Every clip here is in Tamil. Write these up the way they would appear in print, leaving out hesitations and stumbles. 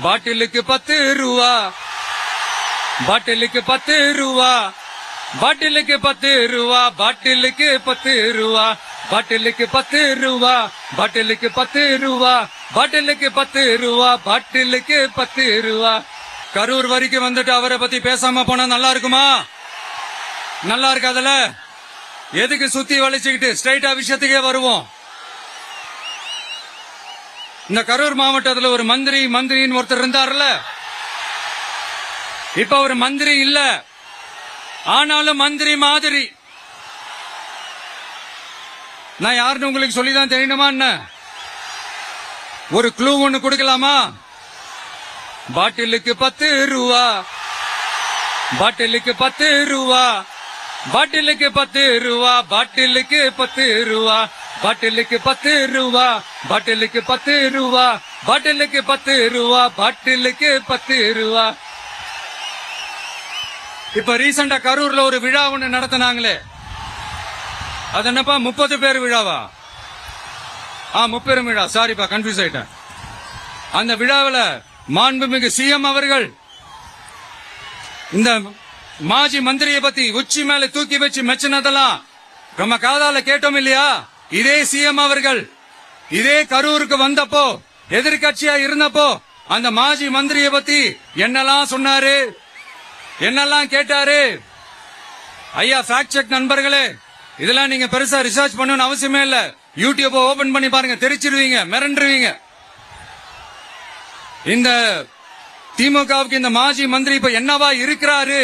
பாட்டிலுக்கு 10 ரூபா, பாட்டிலுக்கு 10 ரூபா, பாட்டிலுக்கு 10 ரூபா, பாட்டிலுக்கு 10 ரூபா, பாட்டிலுக்கு 10 ரூபா, பாட்டிலுக்கு 10 ரூபா, பாட்டிலுக்கு 10 ரூபா, பாட்டிலுக்கு 10 ரூபா. கரூர் வரைக்கும் வந்துட்டு அவரை பத்தி பேசாம போனா நல்லா இருக்குமா? நல்லா இருக்காதுல? எதுக்கு சுத்தி வளைச்சுக்கிட்டு ஸ்ட்ரைட்டா விஷயத்துக்கே வருவோம். இந்த கரூர் மாவட்டத்தில் ஒரு மந்திரின்னு ஒருத்தர் இருந்தார்ல, இப்ப ஒரு மந்திரி இல்ல, ஆனாலும் மந்திரி மாதிரி. நான் யாருன்னு உங்களுக்கு சொல்லிதான் தெரியணுமா என்ன? ஒரு க்ளூ ஒண்ணு கொடுக்கலாமா? பாட்டிலுக்கு 10 ரூபா, பாட்டிலுக்கு 10 ரூபா, பாட்டிலுக்கு 10 ரூபா, பாட்டிலுக்கு 10 ரூபா, பாட்டிலுக்கு 10 ரூபா, பாட்டிலுக்கு 10 ரூபா, பாட்டிலுக்கு 10 ரூபா, பாட்டிலுக்கு 10 ரூபா. இப்ப ரீசெண்டா கரூர்ல ஒரு விழா ஒண்ணு நடத்தினாங்களே, அது என்னப்பா 30 பேர் விழாவா? 30 விழா, சாரிப்பா கன்ஃபியூஸ் ஆயிட்டேன். அந்த விழாவில் மாண்புமிகு சிஎம் அவர்கள் இந்த மாஜி மந்திரியை பத்தி உச்சி மேல தூக்கி வச்சு மெச்சினதெல்லாம் நம்ம காதால கேட்டோம் இல்லையா? இதே சிஎம் அவர்கள் இதே கரூருக்கு வந்தப்போ, எதிர்கட்சியா இருந்தப்போ, அந்த மாஜி மந்திரியை பத்தி என்னெல்லாம் சொன்னாரு, என்னெல்லாம் கேட்டாரு. ஐயா ஃபேக்ட் செக் நண்பர்களே, இதெல்லாம் நீங்க பெருசா ரிசர்ச் பண்ணணும்னு அவசியமே இல்ல. யூடியூப் ஓபன் பண்ணி பாருங்க, தெரிச்சிருவீங்க, மிரண்டுருவீங்க. இந்த திமுகவுக்கு இந்த மாஜி மந்திரி இப்ப என்னவா இருக்கிறாரு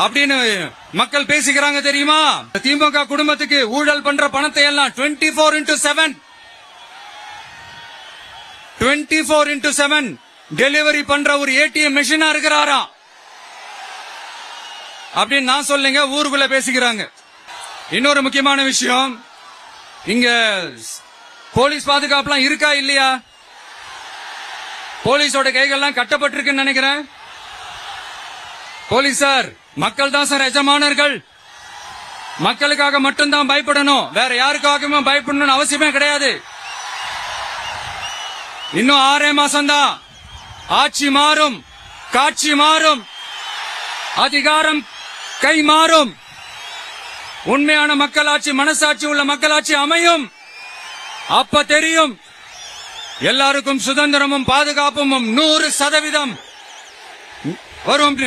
அப்படின்னு மக்கள் பேசிக்கிறாங்க தெரியுமா? திமுக குடும்பத்துக்கு ஊழல் பண்ற பணத்தை எல்லாம் 24x7 டெலிவரி பண்ற ஒரு ஏடிஎம் மெஷினா இருக்கிறாரா அப்படின்னு நான் சொல்லுங்க, ஊருக்குள்ள பேசிக்கிறாங்க. இன்னொரு முக்கியமான விஷயம், இங்க போலீஸ் பாதுகாப்புலாம் இருக்கா இல்லையா? போலீஸோட கைகள்லாம் கட்டப்பட்டிருக்குன்னு நினைக்கிறேன். போலீசார் மக்கள் தான் சார் எஜமானர்கள். மக்களுக்காக மட்டும்தான் பயப்படணும், வேற யாருக்காகவும் பயப்படணும்னு அவசியமே கிடையாது. இன்னும் 6 மாசம் தான். ஆட்சி மாறும், காட்சி மாறும், அதிகாரம் கை மாறும். உண்மையான மக்களாட்சி, மனசாட்சி உள்ள மக்களாட்சி அமையும். அப்ப தெரியும் எல்லாருக்கும் சுதந்திரமும் பாதுகாப்பும் 100% வரும்.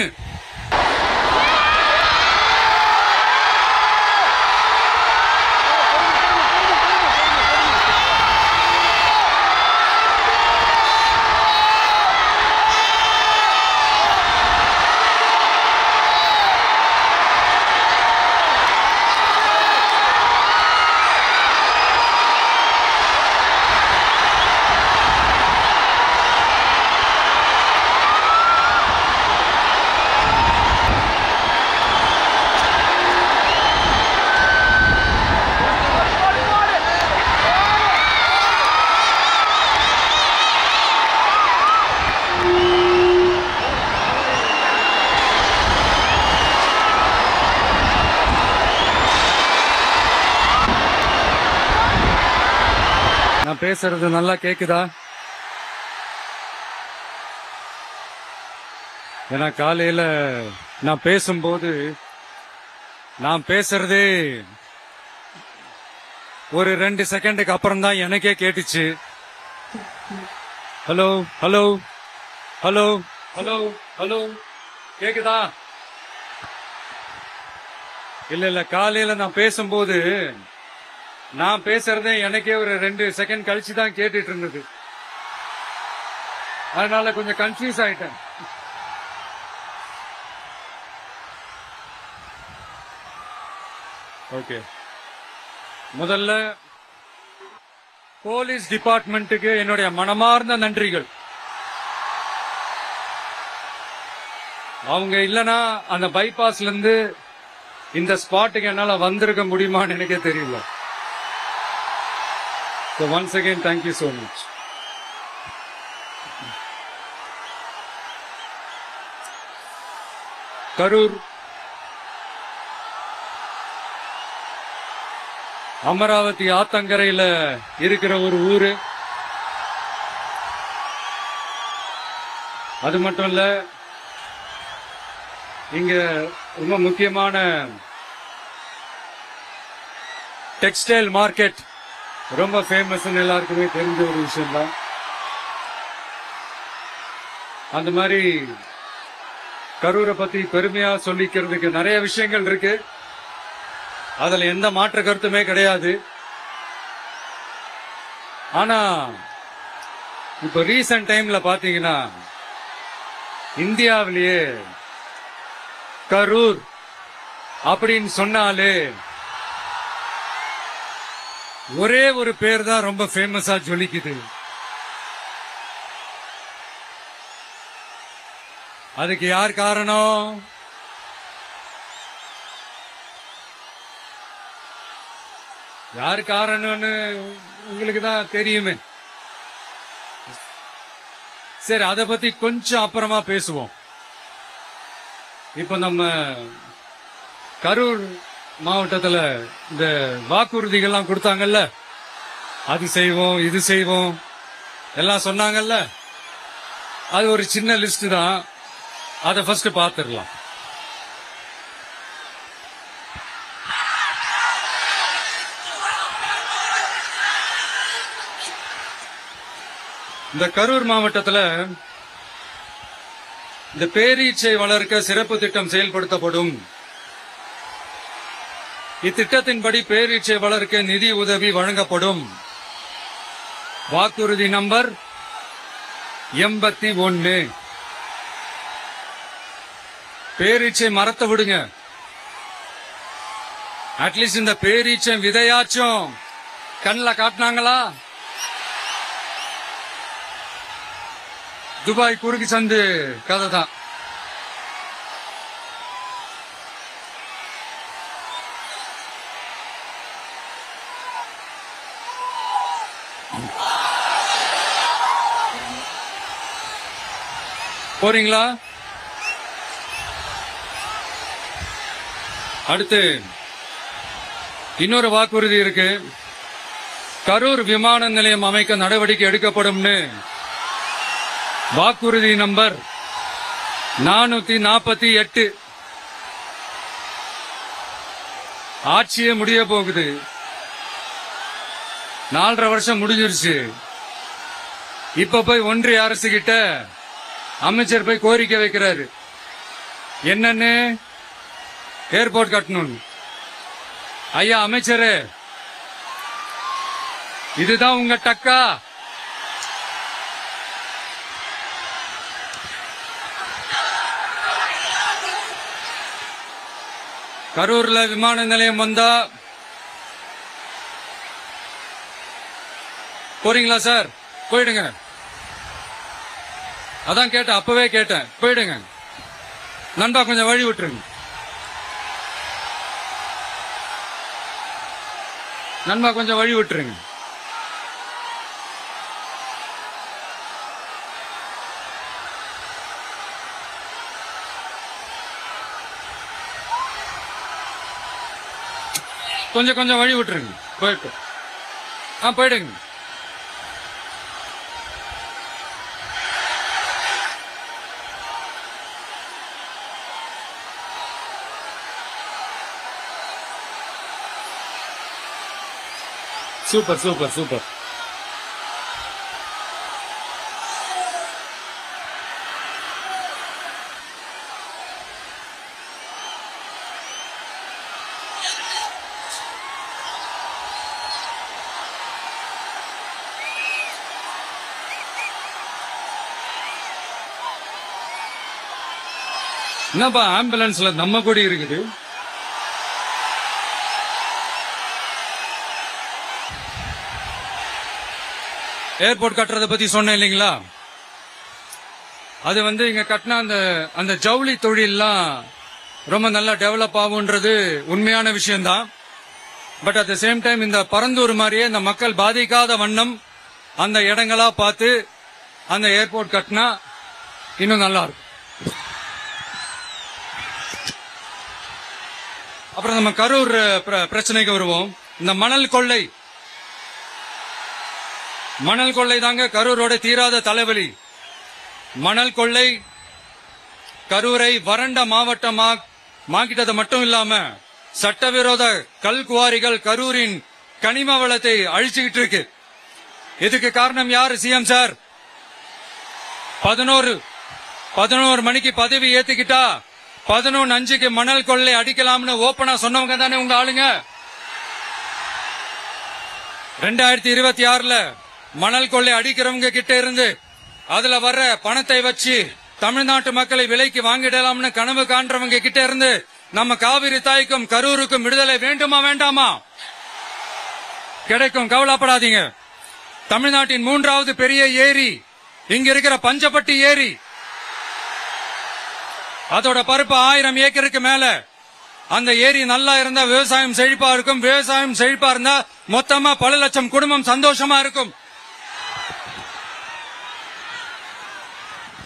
நான் பேசுறது நல்லா கேக்குதா? ஏன்னா காலையில நான் பேசும்போது நான் பேசுறதே ஒரு 2 செகண்டுக்கு அப்புறம் தான் எனக்கே கேட்டுச்சு. Hello hello hello hello hello கேக்குதா? இல்ல காலையில நான் பேசும்போது நான் பேசுறதே எனக்கே ஒரு 2 செகண்ட் கழிச்சு தான் கேட்டுட்டு இருந்தது. அதனால கொஞ்சம் கன்ஃபியூஸ் ஆயிட்டேன். ஓகே, முதல்ல போலீஸ் டிபார்ட்மெண்ட்டுக்கு என்னுடைய மனமார்ந்த நன்றிகள். அவங்க இல்லனா அந்த பைபாஸ்ல இருந்து இந்த ஸ்பாட்டுக்கு என்னால வந்திருக்க முடியுமான்னு எனக்கே தெரியல. So once again, thank you so much. Karur Amaravathi ஆத்தங்கரையில இருக்கிற ஒரு ஊரு. அது மட்டும் இல்ல, இங்க ரொம்ப முக்கியமான டெக்ஸ்டைல் மார்க்கெட் ரொம்ப ஃபேமஸ், எல்லாருக்குமே தெரிஞ்ச ஒரு விஷயம் தான். அந்த மாதிரி கரூரை பத்தி பெருமையா சொல்லிக்கிறதுக்கு நிறைய விஷயங்கள் இருக்கு. அதுல எந்த மாற்று கருத்துமே கிடையாது. ஆனா இப்ப ரீசன்ட் டைம்ல பாத்தீங்கன்னா இந்தியாவிலேயே கரூர் அப்படின்னு சொன்னாலே ஒரே ஒரு பேர் தான் ரொம்ப ஃபேமஸா ஜொலிக்குது. அதுக்கு யார் காரணம்? யார் காரணம்னு உங்களுக்கு தான் தெரியுமே. சரி, அதை பத்தி கொஞ்சம் அப்புறமா பேசுவோம். இப்ப நம்ம கரூர் மாவட்டத்துல இந்த வாக்குறுதிகள்லாம் கொடுத்தாங்கல்ல, அது செய்வோம் இது செய்வோம் எல்லாம் சொன்னாங்கல்ல, அது ஒரு சின்ன லிஸ்ட் தான். அதை ஃபர்ஸ்ட் பார்த்துடலாம். இந்த கரூர் மாவட்டத்தில் இந்த பேரீச்சை வளர்க்க சிறப்பு திட்டம் செயல்படுத்தப்படும். இத்திட்டத்தின்படி பேரீச்சை வளர்க்க நிதி உதவி வழங்கப்படும். வாக்குறுதி நம்பர் 81. பேரீச்சை மரத்தை விடுங்க, அட்லீஸ்ட் இந்த பேரீச்சை விதையாச்சும் கண்ணில் காட்டினாங்களா? துபாய் குறுக்கு சந்து கதை தான். போறீங்களா? அடுத்து இன்னொரு வாக்குறுதி இருக்கு. கரூர் விமான நிலையம் அமைக்க நடவடிக்கை எடுக்கப்படும்னு வாக்குறுதி நம்பர் 448. ஆட்சியே முடிய போகுது. 4.5 வருஷம் முடிஞ்சிருச்சு. இப்ப போய் ஒன்றிய அரசு கிட்ட அமைச்சர் போய் கோரிக்கை வைக்கிறாரு. என்னன்னு? ஏர்போர்ட் கட்டணும். ஐயா அமைச்சரே, இதுதான் உங்க டக்கா? கரூர்ல விமான நிலையம் வந்தா போறீங்களா சார்? போயிடுங்க. அதான் கேட்டேன், அப்பவே கேட்டேன், போயிடுங்க. நண்பா கொஞ்சம் வழி விட்டுருங்க. நண்பா கொஞ்சம் வழி விட்டுருங்க. கொஞ்சம் வழி விட்டுருங்க. போயிட்டு போயிடுங்க. Super super super. என்னப்பா ஆம்புலன்ஸ்ல நம்ம கொடி இருக்குது? ஏர்போர்ட் கட்டுறத பத்தி சொன்னேன் இல்லைங்களா? அது இங்க கட்டினா அந்த ஜவுளி தொழில்லாம் ரொம்ப நல்லா டெவலப் ஆகும்ன்றது உண்மையான விஷயம்தான். But at the same time இந்த பரந்தூர் மாதிரியே இந்த மக்கள் பாதிக்காத வண்ணம் அந்த இடங்களா பார்த்து அந்த ஏர்போர்ட் கட்டினா இன்னும் நல்லா இருக்கும். அப்புறம் நம்ம கரூர் பிரச்சனைக்கு வருவோம். இந்த மணல் கொள்ளை தாங்க கரூரோட தீராத தலைவலி. மணல் கொள்ளை கரூரை வறண்ட மாவட்டமாக்கிட்டது மட்டும் இல்லாம சட்டவிரோத கல் குவாரிகள் கரூரின் கனிம வளத்தை அழிச்சுக்கிட்டு இருக்கு. இதுக்கு காரணம் யாரு சிஎம் சார்? 11 மணிக்கு பதவி ஏத்துக்கிட்டா 11:05 மணல் கொள்ளை அடிக்கலாம்னு ஓபனா சொன்னவங்க தானே உங்க ஆளுங்க. 2026 மணல் கொள்ளை அடிக்கிறவங்க கிட்ட இருந்து அதுல வர்ற பணத்தை வச்சு தமிழ்நாட்டு மக்களை விலைக்கு வாங்கிடலாம்னு கனவு காண்றவங்க கிட்ட இருந்து நம்ம காவிரி தாய்க்கும் கரூருக்கும் விடுதலை வேண்டுமா வேண்டாமா? கிடைக்கும், கவலைப்படாதீங்க. தமிழ்நாட்டின் 3வது பெரிய ஏரி இங்க இருக்கிற பஞ்சப்பட்டி ஏரி. அதோட பரப்பு 1000 ஏக்கருக்கு மேல. அந்த ஏரி நல்லா இருந்தா விவசாயம் செழிப்பா இருக்கும். விவசாயம் செழிப்பா இருந்தா மொத்தமா பல லட்சம் குடும்பம் சந்தோஷமா இருக்கும்.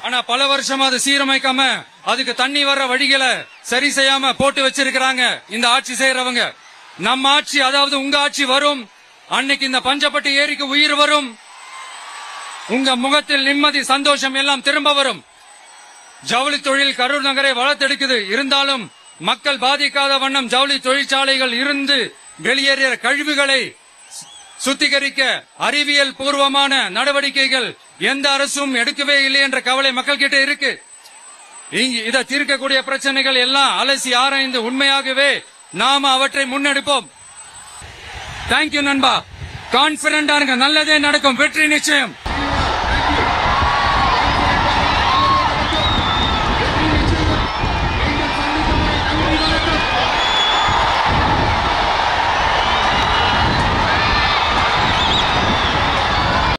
ஆனா பல வருஷமா அது சீரமைக்காம அதுக்கு தண்ணி வர்ற வழிகளை சரி செய்யாம போட்டு வச்சிருக்கிறாங்க இந்த ஆட்சி செய்யறவங்க. நம்ம ஆட்சி, அதாவது உங்க ஆட்சி வரும் அன்னைக்கு இந்த பஞ்சப்பட்டி ஏரிக்கு உயிர் வரும். உங்க முகத்தில் நிம்மதி சந்தோஷம் எல்லாம் திரும்ப வரும். ஜவுளி தொழில் கரூர் நகரை வளர்த்தெடுக்குது. இருந்தாலும் மக்கள் பாதிக்காத வண்ணம் ஜவுளி தொழிற்சாலைகள் இருந்து வெளியேறிய கழிவுகளை சுத்திகரிக்க அறிவியல் பூர்வமான நடவடிக்கைகள் எந்த அரசும் எடுக்கவே இல்லை என்ற கவலை மக்கள் கிட்ட இருக்கு. இதை தீர்க்கக்கூடிய பிரச்சனைகள் எல்லாம் அலசி ஆராய்ந்து உண்மையாகவே நாம அவற்றை முன்னெடுப்போம். தேங்க்யூ நண்பா. கான்பிடண்டா இருங்க, நல்லதே நடக்கும், வெற்றி நிச்சயம்.